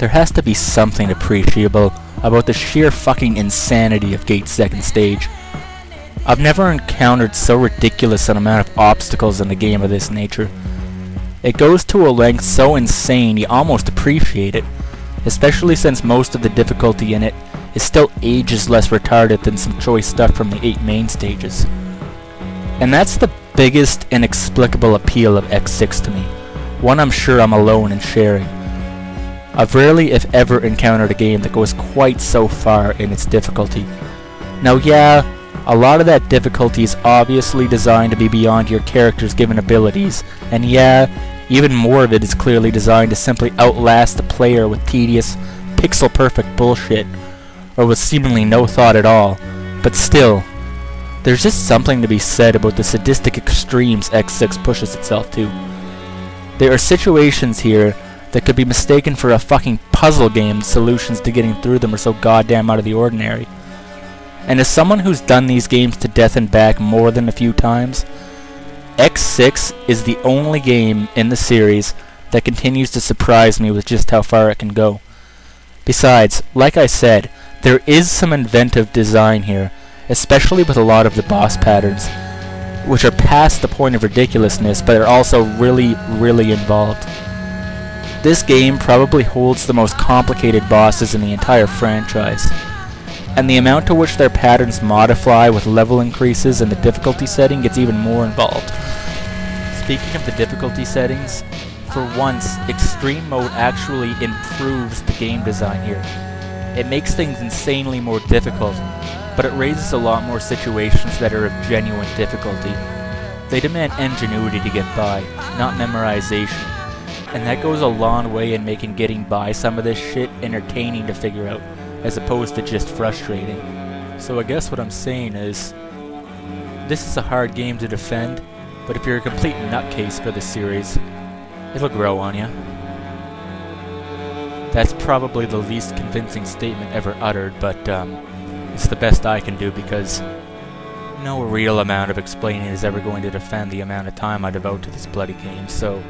there has to be something appreciable about the sheer fucking insanity of Gate's second stage. I've never encountered so ridiculous an amount of obstacles in a game of this nature. It goes to a length so insane you almost appreciate it, especially since most of the difficulty in it is still ages less retarded than some choice stuff from the 8 main stages. And that's the biggest inexplicable appeal of X6 to me, one I'm sure I'm alone in sharing. I've rarely if ever encountered a game that goes quite so far in its difficulty. Now yeah, a lot of that difficulty is obviously designed to be beyond your character's given abilities, and yeah, even more of it is clearly designed to simply outlast the player with tedious, pixel-perfect bullshit, or with seemingly no thought at all, but still, there's just something to be said about the sadistic extremes X6 pushes itself to. There are situations here that could be mistaken for a fucking puzzle game, solutions to getting through them are so goddamn out of the ordinary. And as someone who's done these games to death and back more than a few times, X6 is the only game in the series that continues to surprise me with just how far it can go. Besides, like I said, there is some inventive design here, especially with a lot of the boss patterns, which are past the point of ridiculousness but are also really, really involved. This game probably holds the most complicated bosses in the entire franchise, and the amount to which their patterns modify with level increases and the difficulty setting gets even more involved. Speaking of the difficulty settings, for once, Extreme Mode actually improves the game design here. It makes things insanely more difficult, but it raises a lot more situations that are of genuine difficulty. They demand ingenuity to get by, not memorization, and that goes a long way in making getting by some of this shit entertaining to figure out, as opposed to just frustrating. So I guess what I'm saying is, this is a hard game to defend, but if you're a complete nutcase for the series, it'll grow on you. That's probably the least convincing statement ever uttered, but it's the best I can do because no real amount of explaining is ever going to defend the amount of time I devote to this bloody game, so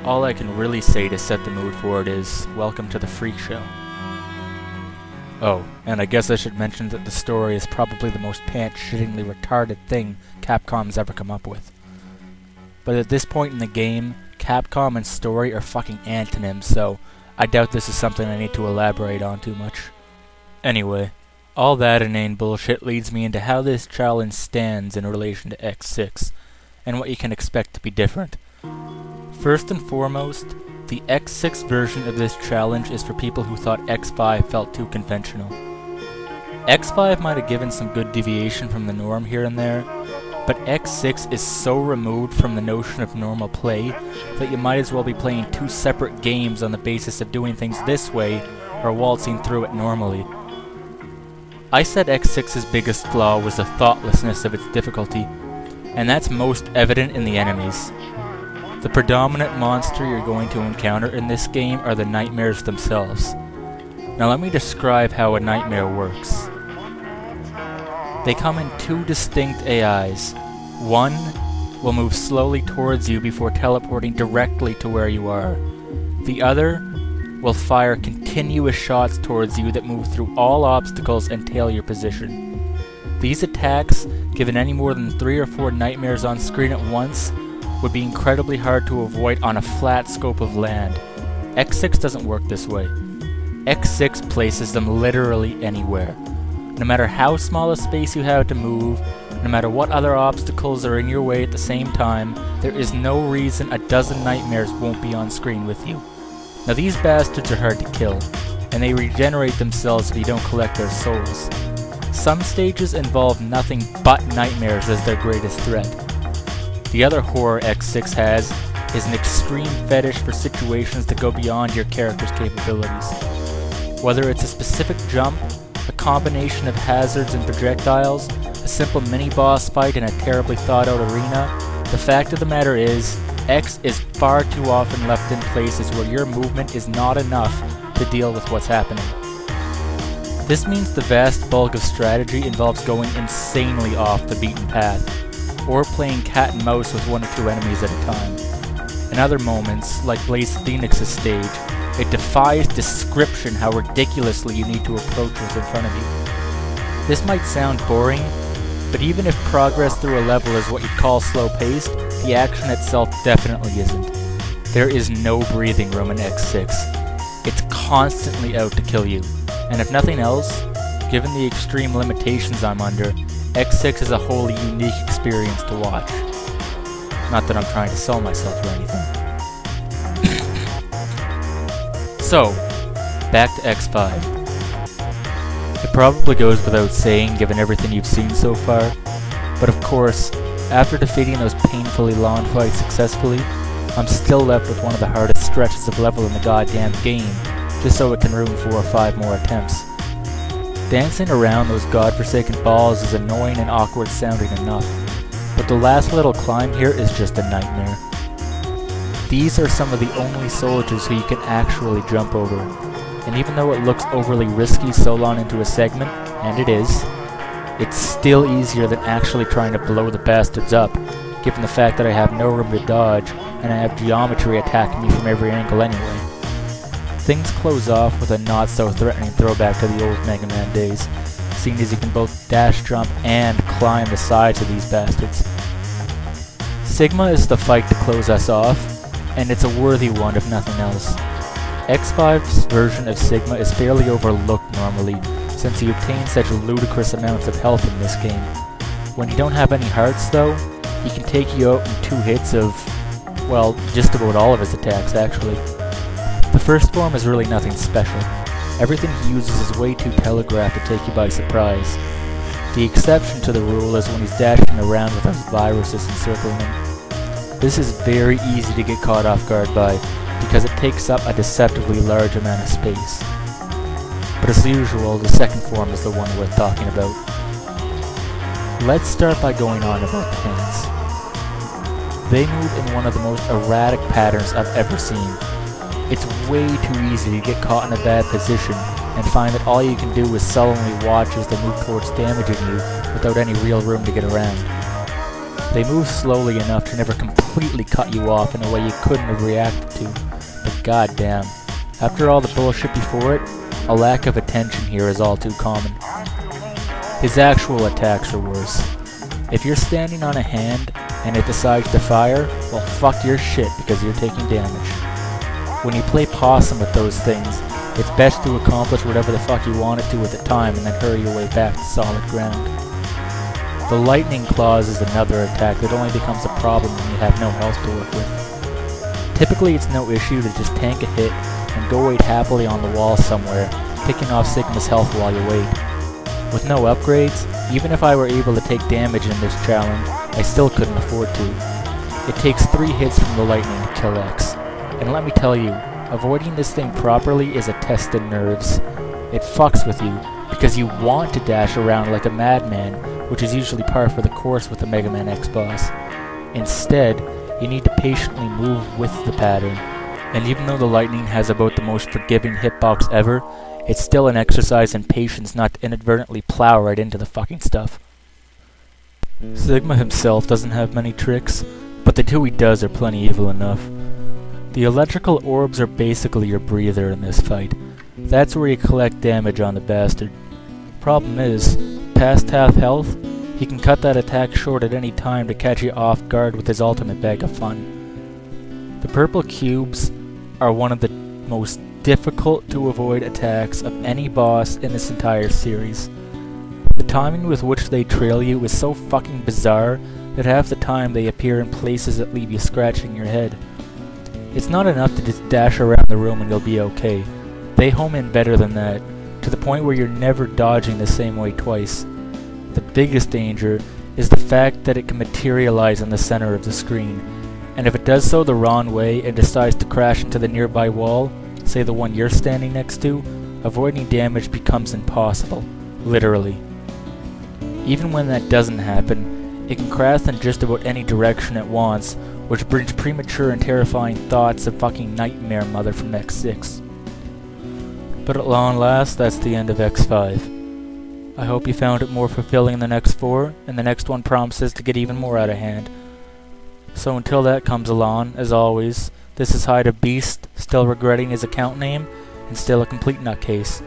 all I can really say to set the mood for it is, welcome to the freak show. Oh, and I guess I should mention that the story is probably the most pants-shittingly retarded thing Capcom's ever come up with. But at this point in the game, Capcom and story are fucking antonyms, so I doubt this is something I need to elaborate on too much. Anyway, all that inane bullshit leads me into how this challenge stands in relation to X6, and what you can expect to be different. First and foremost, the X6 version of this challenge is for people who thought X5 felt too conventional. X5 might have given some good deviation from the norm here and there, but X6 is so removed from the notion of normal play that you might as well be playing two separate games on the basis of doing things this way or waltzing through it normally. I said X6's biggest flaw was the thoughtlessness of its difficulty, and that's most evident in the enemies. The predominant monster you're going to encounter in this game are the nightmares themselves. Now let me describe how a nightmare works. They come in two distinct AIs. One will move slowly towards you before teleporting directly to where you are. The other will fire continuous shots towards you that move through all obstacles and tail your position. These attacks, given any more than 3 or 4 nightmares on screen at once, would be incredibly hard to avoid on a flat scope of land. X6 doesn't work this way. X6 places them literally anywhere. No matter how small a space you have to move, no matter what other obstacles are in your way at the same time, there is no reason a dozen nightmares won't be on screen with you. Now these bastards are hard to kill, and they regenerate themselves if you don't collect their souls. Some stages involve nothing but nightmares as their greatest threat. The other horror X6 has is an extreme fetish for situations that go beyond your character's capabilities. Whether it's a specific jump, a combination of hazards and projectiles, a simple mini-boss fight in a terribly thought-out arena, the fact of the matter is, X is far too often left in places where your movement is not enough to deal with what's happening. This means the vast bulk of strategy involves going insanely off the beaten path, or playing cat and mouse with 1 or 2 enemies at a time. In other moments, like Blaze Phoenix's stage, It defies description how ridiculously you need to approach what's in front of you. This might sound boring, but even if progress through a level is what you'd call slow-paced, the action itself definitely isn't. There is no breathing room in X6. It's constantly out to kill you, and if nothing else, given the extreme limitations I'm under, X6 is a wholly unique experience to watch. Not that I'm trying to sell myself or anything. So, back to X5. It probably goes without saying given everything you've seen so far, but of course, after defeating those painfully long fights successfully, I'm still left with one of the hardest stretches of level in the goddamn game, just so it can ruin 4 or 5 more attempts. Dancing around those godforsaken balls is annoying and awkward sounding enough, but the last little climb here is just a nightmare. These are some of the only soldiers who you can actually jump over, and even though it looks overly risky so long into a segment, and it is, it's still easier than actually trying to blow the bastards up, given the fact that I have no room to dodge, and I have geometry attacking me from every angle anyway. Things close off with a not-so-threatening throwback to the old Mega Man days, seeing as you can both dash, jump, and climb the sides of these bastards. Sigma is the fight to close us off, and it's a worthy one if nothing else. X5's version of Sigma is fairly overlooked normally, since you obtain such ludicrous amounts of health in this game. When you don't have any hearts though, he can take you out in 2 hits of, well, just about all of his attacks actually. The first form is really nothing special. Everything he uses is way too telegraphed to take you by surprise. The exception to the rule is when he's dashing around with those viruses encircling him. This is very easy to get caught off guard by, because it takes up a deceptively large amount of space. But as usual, the second form is the one worth talking about. Let's start by going on about the hands. They move in one of the most erratic patterns I've ever seen. It's way too easy to get caught in a bad position and find that all you can do is sullenly watch as they move towards damaging you without any real room to get around. They move slowly enough to never completely cut you off in a way you couldn't have reacted to, but goddamn, after all the bullshit before it, a lack of attention here is all too common. His actual attacks are worse. If you're standing on a hand and it decides to fire, well fuck your shit because you're taking damage. When you play possum with those things, it's best to accomplish whatever the fuck you wanted to at the time and then hurry your way back to solid ground. The lightning claws is another attack that only becomes a problem when you have no health to work with. Typically it's no issue to just tank a hit and go wait happily on the wall somewhere, picking off Sigma's health while you wait. With no upgrades, even if I were able to take damage in this challenge, I still couldn't afford to. It takes 3 hits from the lightning to kill X. And let me tell you, avoiding this thing properly is a test of nerves. It fucks with you, because you want to dash around like a madman, which is usually par for the course with the Mega Man X boss. Instead, you need to patiently move with the pattern. And even though the lightning has about the most forgiving hitbox ever, it's still an exercise in patience not to inadvertently plow right into the fucking stuff. Sigma himself doesn't have many tricks, but the 2 he does are plenty evil enough. The electrical orbs are basically your breather in this fight. That's where you collect damage on the bastard. Problem is, past half health, he can cut that attack short at any time to catch you off guard with his ultimate bag of fun. The purple cubes are one of the most difficult to avoid attacks of any boss in this entire series. The timing with which they trail you is so fucking bizarre that half the time they appear in places that leave you scratching your head. It's not enough to just dash around the room and you'll be okay. They home in better than that, to the point where you're never dodging the same way twice. The biggest danger is the fact that it can materialize in the center of the screen, and if it does so the wrong way and decides to crash into the nearby wall, say the one you're standing next to, avoiding damage becomes impossible, literally. Even when that doesn't happen, it can crash in just about any direction at once, which brings premature and terrifying thoughts of fucking Nightmare Mother from X6. But at long last, that's the end of X5. I hope you found it more fulfilling than X4, and the next one promises to get even more out of hand. So until that comes along, as always, This is Hyde of Beast, still regretting his account name, and still a complete nutcase.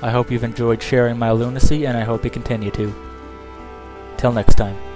I hope you've enjoyed sharing my lunacy, and I hope you continue to. Till next time.